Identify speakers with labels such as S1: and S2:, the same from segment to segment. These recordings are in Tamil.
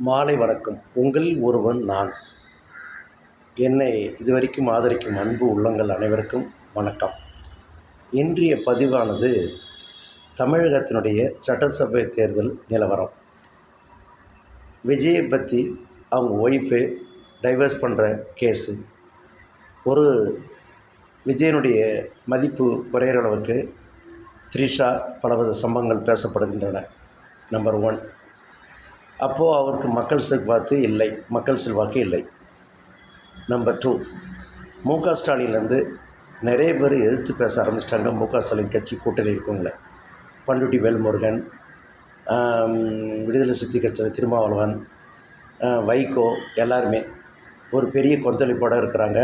S1: மாலை வணக்கம். உங்களில் ஒருவன் நான். என்னை இதுவரைக்கும் ஆதரிக்கும் அன்பு உள்ளங்கள் அனைவருக்கும் வணக்கம். இன்றைய பதிவானது தமிழகத்தினுடைய சட்டசபை தேர்தல் நிலவரம். விஜயை பற்றி அவங்க ஒய்ஃபு டைவர்ஸ் பண்ணுற கேஸு, ஒரு விஜயனுடைய மதிப்பு குறையிற அளவுக்கு த்ரிஷா பலவித சம்பவங்கள் பேசப்படுகின்றன. நம்பர் 1. அப்போது அவருக்கு மக்கள் செல்வாக்கு இல்லை. நம்பர் 2, மு.க. ஸ்டாலின்லேருந்து நிறைய பேர் எதிர்த்து பேச ஆரம்பிச்சிட்டாங்க. மு.க. ஸ்டாலின் கட்சி கூட்டணி இருக்கவங்கள, பண்ருட்டி வேல்முருகன், விடுதலை சிறுத்தை கட்சியில் திருமாவளவன், வைகோ, எல்லாருமே ஒரு பெரிய கொந்தளிப்போடு இருக்கிறாங்க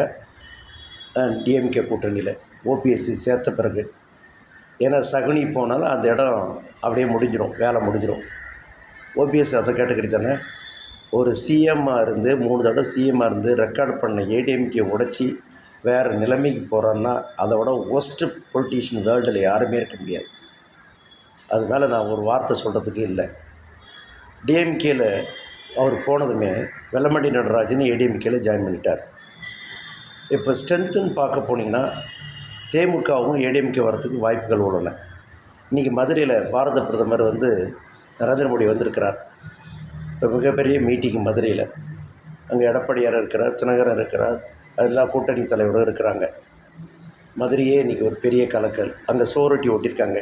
S1: டிஎம்கே கூட்டணியில். ஓபிஎஸ்சி சேர்த்த பிறகு, ஏன்னா சகுனி போனாலும் அந்த இடம் அப்படியே முடிஞ்சிடும், வேலை முடிஞ்சிடும். ஓபிஎஸ் அதை கேட்டகரி தானே. ஒரு சிஎம்மாக இருந்து 3 தடவை சிஎம்மாக இருந்து ரெக்கார்டு பண்ண ஏடிஎம்கே உடைச்சி வேறு நிலைமைக்கு போகிறான்னா அதோட ஒஸ்ட்டு பொலிட்டீஷியன் வேர்ல்டில் யாருமே இருக்க முடியாது. அதனால் நான் ஒரு வார்த்தை சொல்கிறதுக்கு இல்லை. டிஎம்கேயில் அவர் போனதுமே வெல்லமண்டி நடராஜன் ஏடிஎம்கேயில் ஜாயின் பண்ணிட்டார். இப்போ ஸ்ட்ரென்த்துன்னு பார்க்க போனீங்கன்னா தேமுகவும் ஏடிஎம்கே வரத்துக்கு வாய்ப்புகள் உள்ளன. இன்றைக்கி மதுரையில் பாரத பிரதமர் நரேந்திர மோடி வந்திருக்கிறார். இப்போ மிகப்பெரிய மீட்டிங் மதுரையில். அங்கே எடப்பாடியார் இருக்கிறார், தினகரன் இருக்கிறார், எல்லா கூட்டணி தலைவரும் இருக்கிறாங்க. மதுரையே இன்றைக்கி ஒரு பெரிய கலக்கல். அங்கே சோரொட்டி ஓட்டியிருக்காங்க.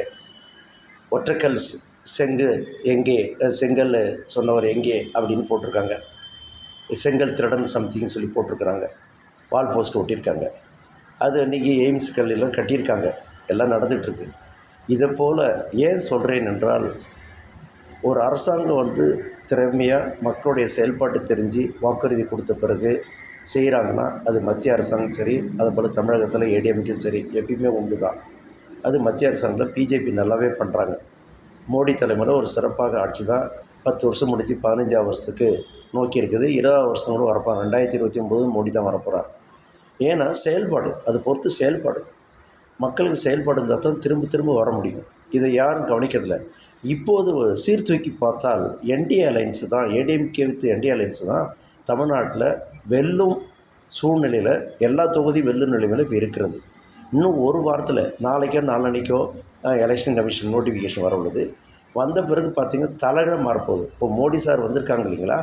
S1: ஒற்றைக்கல் செங்கு எங்கே, செங்கல் சொன்னவர் எங்கே அப்படின்னு போட்டிருக்காங்க. செங்கல் திருடன் சம்திங்னு சொல்லி போட்டிருக்கிறாங்க. வால் போஸ்ட் ஓட்டியிருக்காங்க. அது இன்றைக்கி எய்ம்ஸ் கல்லெல்லாம் கட்டியிருக்காங்க. எல்லாம் நடந்துகிட்ருக்கு. இதை போல் ஏன் சொல்கிறேன் என்றால், ஒரு அரசாங்கம் திறமையாக மக்களுடைய செயல்பாட்டு தெரிஞ்சு வாக்குறுதி கொடுத்த பிறகு செய்கிறாங்கன்னா அது மத்திய அரசாங்கம் சரி, அதுபோல் தமிழகத்தில் ஏடிஎம்கேயும் சரி, எப்பயுமே உண்டு தான். அது மத்திய அரசாங்கத்தில் பிஜேபி நல்லாவே பண்ணுறாங்க. மோடி தலைமையில் ஒரு சிறப்பாக ஆட்சி தான். 10 வருஷம் முடிஞ்சு 15ஆவது வருஷத்துக்கு நோக்கி இருக்குது. 20ஆவது வருஷம் கூட வரப்போகிறார். 2029 மோடி தான் வரப்போகிறார். ஏன்னா செயல்பாடு, அது பொறுத்து செயல்பாடு, மக்களுக்கு செயல்பாடு இருந்தால் தான் திரும்ப வர முடியும். இதை யாரும் கவனிக்கிறதில்ல. இப்போது சீர்தூக்கி பார்த்தால் என்டிஏ அலைன்ஸு தான், ஏடிஎம்கே வித் என்டிஏ அலைன்ஸு தான் தமிழ்நாட்டில் வெல்லும் சூழ்நிலையில், எல்லா தொகுதியும் வெல்லும் நிலைமையில் இப்போ இருக்கிறது. இன்னும் ஒரு வாரத்தில், நாளைக்கோ நாளன்னைக்கோ எலெக்ஷன் கமிஷன் நோட்டிஃபிகேஷன் வர உள்ளது. வந்த பிறகு பார்த்திங்கன்னா தலைகளாக மாறப்போகுது. இப்போ மோடி சார் வந்திருக்காங்க இல்லைங்களா,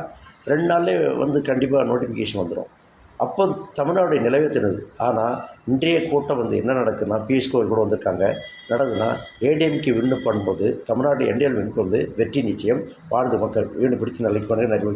S1: 2 நாள்லேயே கண்டிப்பாக நோட்டிஃபிகேஷன் வந்துடும். அப்போ தமிழ்நாடுடைய நிலவே தெரியுது. ஆனால் இன்றைய கூட்டம் என்ன நடக்குதுன்னா, பியூஷ் கோயல் கூட வந்திருக்காங்க. நடக்குதுன்னா ஏடிஎம்கே வின்னு பண்ணும்போது தமிழ்நாடு என்டிஎல் வின் வெற்றி நிச்சயம். வாழ்ந்து மக்கள் வீடு பிடிச்சி நாளைக்கு பண்ணுங்கள்.